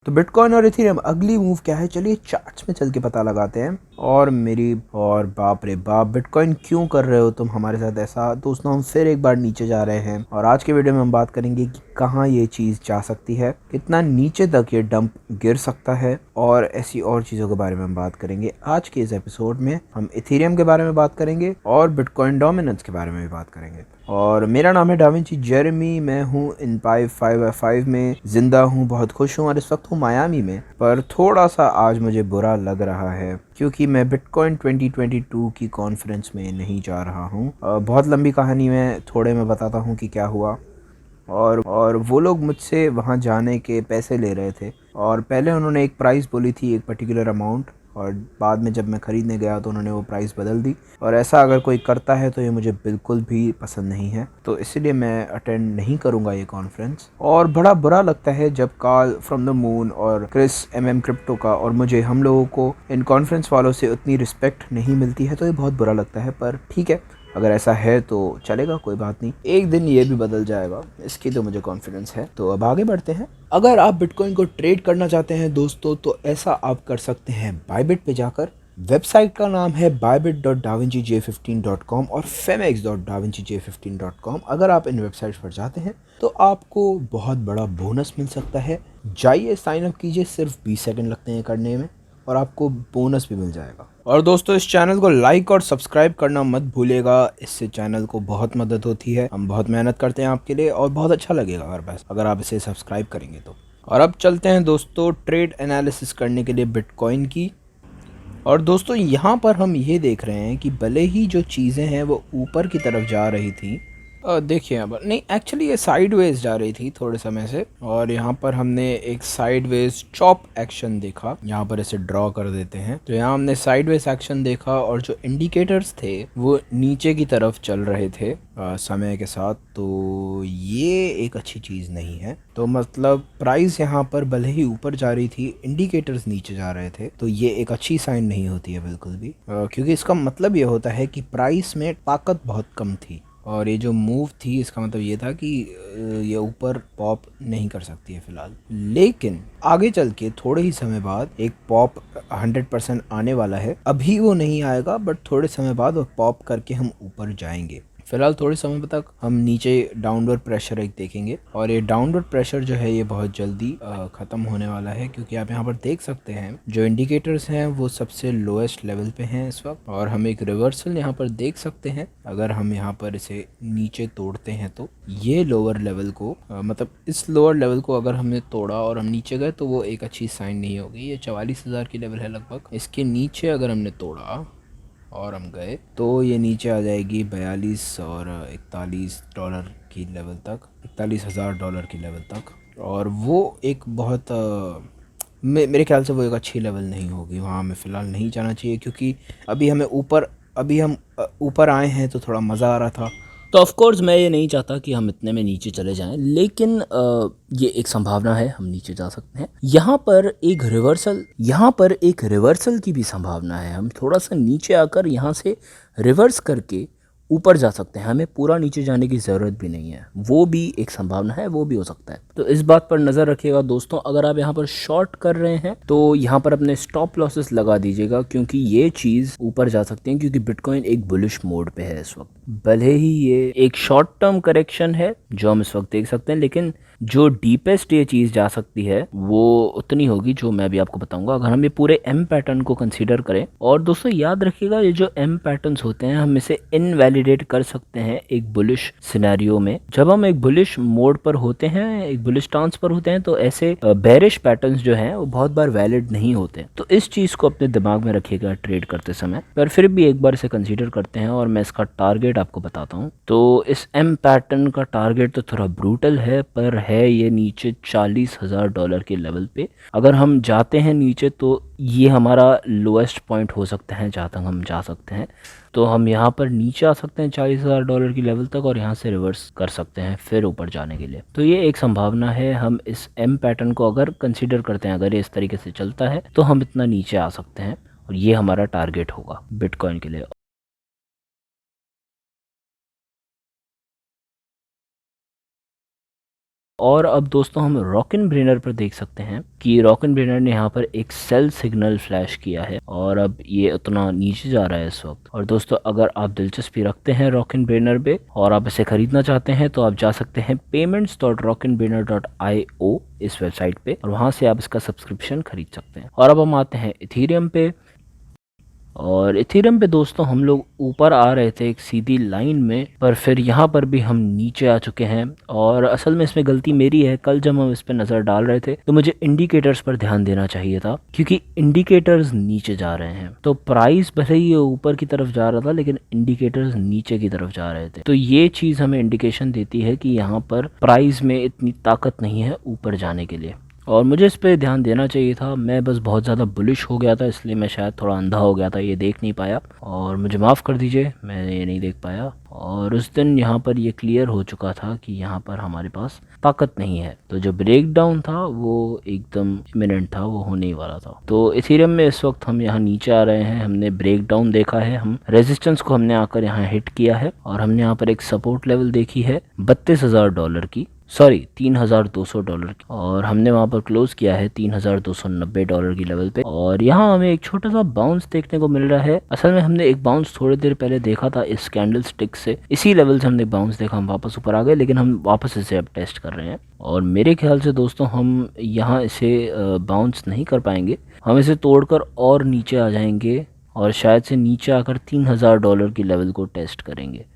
तो बिटकॉइन और इथेरियम अगली मूव क्या है, चलिए चार्ट्स में चल के पता लगाते हैं। और बाप रे बाप, बिटकॉइन क्यों कर रहे हो तुम हमारे साथ ऐसा। दोस्तों हम फिर एक बार नीचे जा रहे हैं और आज के वीडियो में हम बात करेंगे कि कहाँ ये चीज़ जा सकती है, कितना नीचे तक ये डंप गिर सकता है और ऐसी और चीज़ों के बारे में हम बात करेंगे। आज के इस एपिसोड में हम इथेरियम के बारे में बात करेंगे और बिटकॉइन डोमिनेंस के बारे में भी बात करेंगे। और मेरा नाम है डाविंची जेरेमी, मैं हूँ इन 5 में जिंदा हूँ, बहुत खुश हूँ और इस वक्त हूँ मायामी में। पर थोड़ा सा आज मुझे बुरा लग रहा है क्योंकि मैं बिटकॉइन 2022 की कॉन्फ्रेंस में नहीं जा रहा हूँ। बहुत लंबी कहानी में थोड़े में बताता हूँ कि क्या हुआ। और वो लोग मुझसे वहाँ जाने के पैसे ले रहे थे और पहले उन्होंने एक प्राइस बोली थी, एक पर्टिकुलर अमाउंट, और बाद में जब मैं ख़रीदने गया तो उन्होंने वो प्राइस बदल दी। और ऐसा अगर कोई करता है तो ये मुझे बिल्कुल भी पसंद नहीं है, तो इसलिए मैं अटेंड नहीं करूँगा ये कॉन्फ्रेंस। और बड़ा बुरा लगता है जब कार्ल फ्रॉम द मून और क्रिस क्रिप्टो का और मुझे, हम लोगों को इन कॉन्फ्रेंस वालों से उतनी रिस्पेक्ट नहीं मिलती है, तो ये बहुत बुरा लगता है। पर ठीक है, अगर ऐसा है तो चलेगा, कोई बात नहीं, एक दिन ये भी बदल जाएगा, इसकी तो मुझे कॉन्फिडेंस है। तो अब आगे बढ़ते हैं। अगर आप बिटकॉइन को ट्रेड करना चाहते हैं दोस्तों, तो ऐसा आप कर सकते हैं बायबिट पे जाकर। वेबसाइट का नाम है bybit.davincij15.com और femex.davincij15.com। अगर आप इन वेबसाइट्स पर जाते हैं तो आपको बहुत बड़ा बोनस मिल सकता है। जाइए, साइन अप कीजिए, सिर्फ 20 सेकंड लगते हैं करने में और आपको बोनस भी मिल जाएगा। और दोस्तों इस चैनल को लाइक और सब्सक्राइब करना मत भूलिएगा, इससे चैनल को बहुत मदद होती है। हम बहुत मेहनत करते हैं आपके लिए और बहुत अच्छा लगेगा अगर आप इसे सब्सक्राइब करेंगे तो। और अब चलते हैं दोस्तों ट्रेड एनालिसिस करने के लिए बिटकॉइन की। और दोस्तों यहाँ पर हम ये देख रहे हैं कि भले ही जो चीज़ें हैं वो ऊपर की तरफ जा रही थी, देखिए यहाँ पर नहीं, एक्चुअली ये साइडवेज जा रही थी थोड़े समय से, और यहाँ पर हमने एक साइडवेज चॉप एक्शन देखा। यहाँ पर इसे ड्रॉ कर देते हैं, तो यहाँ हमने साइडवेज एक्शन देखा और जो इंडिकेटर्स थे वो नीचे की तरफ चल रहे थे समय के साथ। तो ये एक अच्छी चीज़ नहीं है। तो मतलब प्राइस यहाँ पर भले ही ऊपर जा रही थी, इंडिकेटर्स नीचे जा रहे थे, तो ये एक अच्छी साइन नहीं होती है बिल्कुल भी, क्योंकि इसका मतलब ये होता है कि प्राइस में ताकत बहुत कम थी और ये जो मूव थी इसका मतलब ये था कि ये ऊपर पॉप नहीं कर सकती है फिलहाल। लेकिन आगे चल के थोड़े ही समय बाद एक पॉप 100% आने वाला है। अभी वो नहीं आएगा बट थोड़े समय बाद वो पॉप करके हम ऊपर जाएंगे। फिलहाल थोड़े समय तक हम नीचे डाउनवर्ड प्रेशर एक देखेंगे और ये डाउनवर्ड प्रेशर जो है ये बहुत जल्दी ख़त्म होने वाला है, क्योंकि आप यहाँ पर देख सकते हैं जो इंडिकेटर्स हैं वो सबसे लोएस्ट लेवल पे हैं इस वक्त। और हम एक रिवर्सल यहाँ पर देख सकते हैं। अगर हम यहाँ पर इसे नीचे तोड़ते हैं तो ये लोअर लेवल को मतलब इस लोअर लेवल को अगर हमने तोड़ा और हम नीचे गए तो वो एक अच्छी साइन नहीं होगी। ये 44,000 की लेवल है लगभग, इसके नीचे अगर हमने तोड़ा और हम गए तो ये नीचे आ जाएगी 42 और $41 की लेवल तक, $41,000 की लेवल तक। और वो एक बहुत मेरे ख्याल से वो एक अच्छी लेवल नहीं होगी, वहाँ हमें फ़िलहाल नहीं जाना चाहिए, क्योंकि अभी हम ऊपर आए हैं तो थोड़ा मज़ा आ रहा था। तो ऑफ कोर्स मैं ये नहीं चाहता कि हम इतने में नीचे चले जाएं, लेकिन ये एक संभावना है, हम नीचे जा सकते हैं। यहाँ पर एक रिवर्सल की भी संभावना है। हम थोड़ा सा नीचे आकर यहाँ से रिवर्स करके ऊपर जा सकते हैं, हमें पूरा नीचे जाने की ज़रूरत भी नहीं है। वो भी एक संभावना है, वो भी हो सकता है। तो इस बात पर नज़र रखिएगा दोस्तों। अगर आप यहाँ पर शॉर्ट कर रहे हैं तो यहाँ पर अपने स्टॉप लॉसेस लगा दीजिएगा, क्योंकि ये चीज़ ऊपर जा सकती है, क्योंकि बिटकॉइन एक बुलिश मोड पे है इस वक्त। भले ही ये एक शॉर्ट टर्म करेक्शन है जो हम इस वक्त देख सकते हैं, लेकिन जो डीपेस्ट ये चीज़ जा सकती है वो उतनी होगी जो मैं भी आपको बताऊंगा अगर हम ये पूरे एम पैटर्न को कंसीडर करें। और दोस्तों याद रखिएगा, ये जो एम पैटर्न्स होते हैं हम इसे इनवैलिडेट कर सकते हैं एक बुलिश सिनेरियो में। जब हम एक बुलिश मोड पर होते हैं, एक बुलिश स्टांस पर होते हैं, तो ऐसे बेरिश पैटर्न्स जो हैं वो बहुत बार वैलिड नहीं होते। तो इस चीज़ को अपने दिमाग में रखिएगा ट्रेड करते समय। पर फिर भी एक बार इसे कंसीडर करते हैं और मैं इसका टारगेट आपको बताता हूँ। तो इस एम पैटर्न का टारगेट तो थोड़ा ब्रूटल है, पर है ये नीचे $40,000 के लेवल पे। अगर हम जाते हैं नीचे तो ये हमारा लोएस्ट पॉइंट हो सकता है जहाँ तक हम जा सकते हैं। तो हम यहाँ पर नीचे आ सकते हैं $40,000 की लेवल तक और यहाँ से रिवर्स कर सकते हैं फिर ऊपर जाने के लिए। तो ये एक संभावना है। हम इस एम पैटर्न को अगर कंसीडर करते हैं, अगर ये इस तरीके से चलता है तो हम इतना नीचे आ सकते हैं और ये हमारा टारगेट होगा बिटकॉइन के लिए। और अब दोस्तों हम रॉकन ब्रेनर पर देख सकते हैं कि रॉकन ब्रेनर ने यहाँ पर एक सेल सिग्नल फ्लैश किया है और अब ये उतना नीचे जा रहा है इस वक्त। और दोस्तों अगर आप दिलचस्पी रखते हैं रॉकन ब्रेनर पे और आप इसे खरीदना चाहते हैं तो आप जा सकते हैं payments.rockenbrainer.io इस वेबसाइट पे और वहाँ से आप इसका सब्सक्रिप्शन खरीद सकते हैं। और अब हम आते हैं इथेरियम पे। और इथेरियम पे दोस्तों हम लोग ऊपर आ रहे थे एक सीधी लाइन में, पर फिर यहाँ पर भी हम नीचे आ चुके हैं। और असल में इसमें गलती मेरी है, कल जब हम इस पर नज़र डाल रहे थे तो मुझे इंडिकेटर्स पर ध्यान देना चाहिए था क्योंकि इंडिकेटर्स नीचे जा रहे हैं। तो प्राइस भले ही ऊपर की तरफ जा रहा था लेकिन इंडिकेटर्स नीचे की तरफ जा रहे थे। तो ये चीज़ हमें इंडिकेशन देती है कि यहाँ पर प्राइस में इतनी ताकत नहीं है ऊपर जाने के लिए और मुझे इस पे ध्यान देना चाहिए था। मैं बस बहुत ज़्यादा बुलिश हो गया था, इसलिए मैं शायद थोड़ा अंधा हो गया था, ये देख नहीं पाया और मुझे माफ़ कर दीजिए, मैं ये नहीं देख पाया। और उस दिन यहाँ पर ये क्लियर हो चुका था कि यहाँ पर हमारे पास ताकत नहीं है। तो जो ब्रेक डाउन था वो एकदम इमिनेंट था, वो होने ही वाला था। तो इथेरियम में इस वक्त हम यहाँ नीचे आ रहे हैं, हमने ब्रेक डाउन देखा है, हम रेजिस्टेंस को हमने आकर यहाँ हिट किया है और हमने यहाँ पर एक सपोर्ट लेवल देखी है $32,000 की, सॉरी $3,200 की, और हमने वहाँ पर क्लोज किया है $3,290 की लेवल पे। और यहाँ हमें एक छोटा सा बाउंस देखने को मिल रहा है। असल में हमने एक बाउंस थोड़ी देर पहले देखा था इस कैंडल स्टिक से, इसी लेवल से हमने बाउंस देखा, हम वापस ऊपर आ गए, लेकिन हम वापस इसे अब टेस्ट कर रहे हैं और मेरे ख्याल से दोस्तों हम यहाँ इसे बाउंस नहीं कर पाएंगे, हम इसे तोड़कर और नीचे आ जाएंगे और शायद से नीचे आकर $3,000 की लेवल को टेस्ट करेंगे।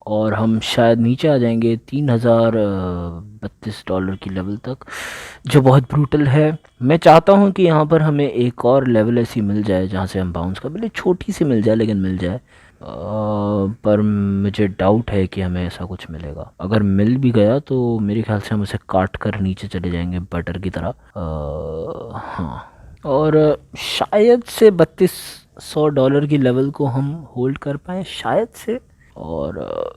और हम शायद नीचे आ जाएंगे $3,032 की लेवल तक, जो बहुत ब्रूटल है। मैं चाहता हूँ कि यहाँ पर हमें एक और लेवल ऐसी मिल जाए जहाँ से हम बाउंस कर, भले छोटी सी मिल जाए लेकिन मिल जाए। पर मुझे डाउट है कि हमें ऐसा कुछ मिलेगा। अगर मिल भी गया तो मेरे ख्याल से हम उसे काट कर नीचे चले जाएंगे बटर की तरह। हाँ, और शायद से $3,200 की लेवल को हम होल्ड कर पाएँ शायद से। और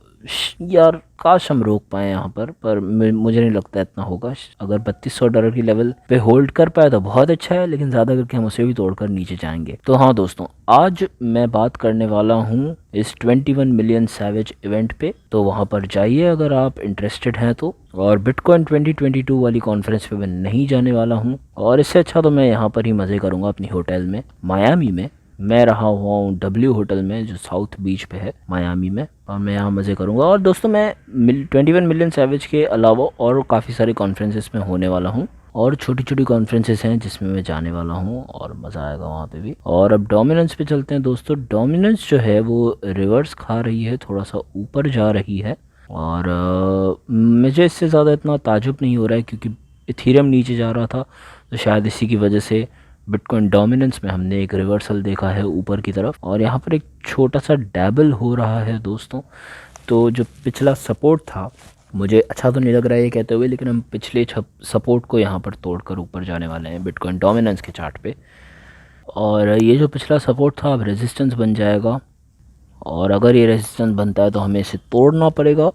यार काश हम रोक पाए यहाँ पर मुझे नहीं लगता इतना होगा। अगर $3,200 की लेवल पे होल्ड कर पाए तो बहुत अच्छा है, लेकिन ज़्यादा करके हम उसे भी तोड़कर नीचे जाएंगे। तो हाँ दोस्तों, आज मैं बात करने वाला हूँ इस 21 मिलियन सैवेज इवेंट पे, तो वहाँ पर जाइए अगर आप इंटरेस्टेड हैं तो। और बिटकॉइन 2022 वाली कॉन्फ्रेंस पे मैं नहीं जाने वाला हूँ, और इससे अच्छा तो मैं यहाँ पर ही मज़े करूँगा अपनी होटल में मायामी में। मैं रहा हुआ हूँ W होटल में जो साउथ बीच पे है मायामी में, और मैं यहाँ मज़े करूँगा। और दोस्तों मैं 21 मिलियन सैवेज के अलावा और काफ़ी सारे कॉन्फ्रेंसेस में होने वाला हूँ, और छोटी छोटी कॉन्फ्रेंसेस हैं जिसमें मैं जाने वाला हूँ और मज़ा आएगा वहाँ पे भी। और अब डोमिनेंस पे चलते हैं दोस्तों। डोमिनेंस जो है वो रिवर्स खा रही है, थोड़ा सा ऊपर जा रही है, और मुझे इससे ज़्यादा इतना ताजुब नहीं हो रहा है क्योंकि इथेरियम नीचे जा रहा था, तो शायद इसी की वजह से बिटकॉइन डोमिनेंस में हमने एक रिवर्सल देखा है ऊपर की तरफ। और यहाँ पर एक छोटा सा डैबल हो रहा है दोस्तों। तो जो पिछला सपोर्ट था, मुझे अच्छा तो नहीं लग रहा है ये कहते हुए, लेकिन हम पिछले सपोर्ट को यहाँ पर तोड़कर ऊपर जाने वाले हैं बिटकॉइन डोमिनेंस के चार्ट पे। और ये जो पिछला सपोर्ट था अब रेजिस्टेंस बन जाएगा, और अगर ये रेजिस्टेंस बनता है तो हमें इसे तोड़ना पड़ेगा।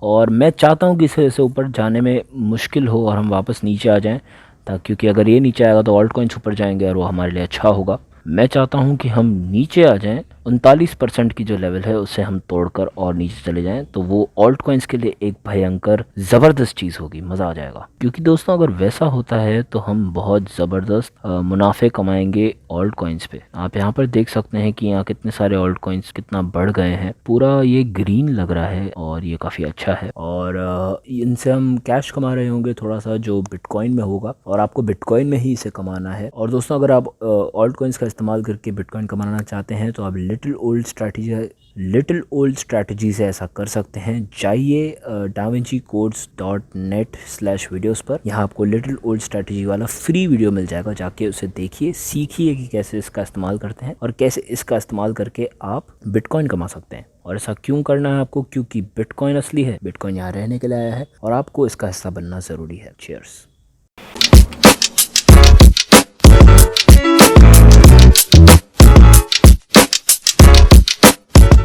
और मैं चाहता हूँ कि इसे ऊपर जाने में मुश्किल हो और हम वापस नीचे आ जाएं, ताकि क्योंकि अगर ये नीचे आएगा तो ऑल्ट कॉइन्स ऊपर जाएंगे और वो हमारे लिए अच्छा होगा। मैं चाहता हूँ कि हम नीचे आ जाएं, 39% की जो लेवल है उसे हम तोड़कर और नीचे चले जाएं, तो वो ऑल्ट कॉइन्स के लिए एक भयंकर ज़बरदस्त चीज़ होगी, मज़ा आ जाएगा। क्योंकि दोस्तों अगर वैसा होता है तो हम बहुत ज़बरदस्त मुनाफे कमाएंगे ऑल्ट कॉइन्स पे। आप यहाँ पर देख सकते हैं कि यहाँ कितने सारे ऑल्ट कॉइन्स कितना बढ़ गए हैं, पूरा ये ग्रीन लग रहा है और ये काफ़ी अच्छा है। और इनसे हम कैश कमा रहे होंगे थोड़ा सा जो बिटकॉइन में होगा, और आपको बिटकॉइन में ही इसे कमाना है। और दोस्तों अगर आप ऑल्ट कॉइन्स का इस्तेमाल करके बिटकॉइन कमाना चाहते हैं तो आप लिटिल ओल्ड स्ट्रैटेजी से ऐसा कर सकते हैं। जाइए davincicodes.net/वीडियोस पर, यहाँ आपको लिटिल ओल्ड स्ट्रैटेजी वाला फ्री वीडियो मिल जाएगा, जाके उसे देखिए, सीखिए कि कैसे इसका इस्तेमाल करते हैं और कैसे इसका इस्तेमाल करके आप बिटकॉइन कमा सकते हैं। और ऐसा क्यों करना है आपको? क्योंकि बिटकॉइन असली है, बिटकॉइन यहाँ रहने के लिए आया है और आपको इसका हिस्सा बनना ज़रूरी है। चीयर्स।